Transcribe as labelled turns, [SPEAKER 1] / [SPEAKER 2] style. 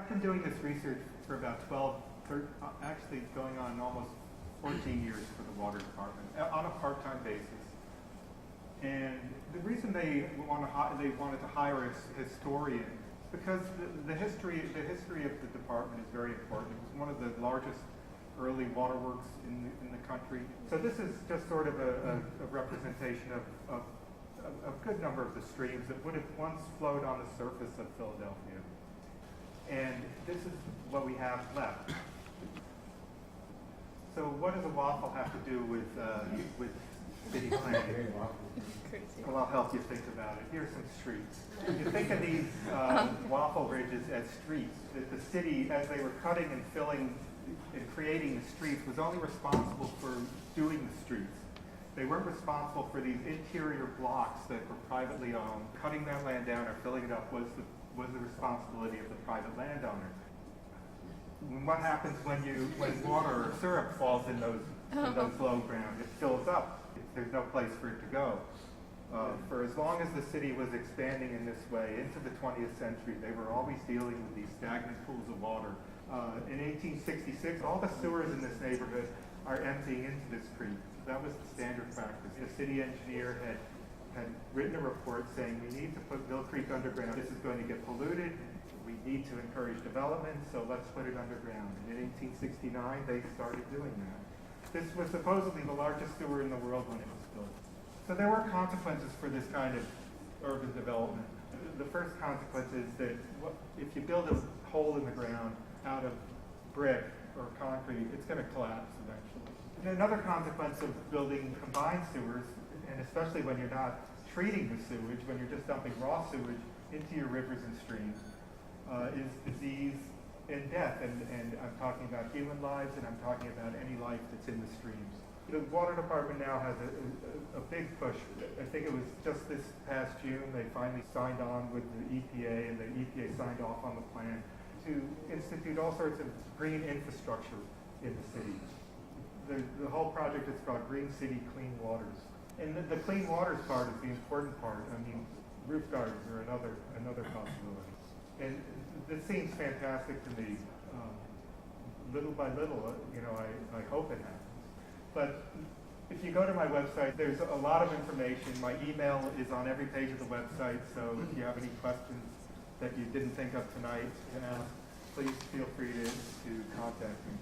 [SPEAKER 1] I've been doing this research for about 12, actually going on almost 14 years for the water department on a part-time basis. And the reason they wanted to hire a historian is because the history of the department is very important. It was one of the largest early waterworks in the country. So this is just sort of a representation of a good number of the streams that would have once flowed on the surface of Philadelphia. And this is what we have left. So what does a waffle have to do with city planning? Well, I'll help you think about it. Here's some streets. You think of these waffle ridges as streets. That the city, as they were cutting and filling and creating the streets, was only responsible for doing the streets. They weren't responsible for these interior blocks that were privately owned. Cutting that land down or filling it up was the responsibility of the private landowner. What happens when water or syrup falls in those low ground? It fills up. There's no place for it to go. For as long as the city was expanding in this way into the 20th century, they were always dealing with these stagnant pools of water. In 1866, all the sewers in this neighborhood are emptying into this creek. That was the standard practice. The city engineer had written a report saying we need to put Mill Creek underground. This is going to get polluted. We need to encourage development, so let's put it underground. And in 1869, they started doing that. This was supposedly the largest sewer in the world when it was built. So there were consequences for this kind of urban development. The first consequence is that if you build a hole in the ground out of brick or concrete, it's going to collapse eventually. And another consequence of building combined sewers, and especially when you're not treating the sewage, when you're just dumping raw sewage into your rivers and streams, is disease and death. And I'm talking about human lives, and I'm talking about any life that's in the streams. The water department now has a big push. I think it was just this past June they finally signed on with the EPA, and the EPA signed off on the plan to institute all sorts of green infrastructure in the city. The whole project is called Green City Clean Waters. And the clean waters part is the important part. I mean, roof gardens are another possibility. And this seems fantastic to me. Little by little, I hope it happens. But if you go to my website, there's a lot of information. My email is on every page of the website, so if you have any questions that you didn't think of tonight to ask, please feel free to contact me.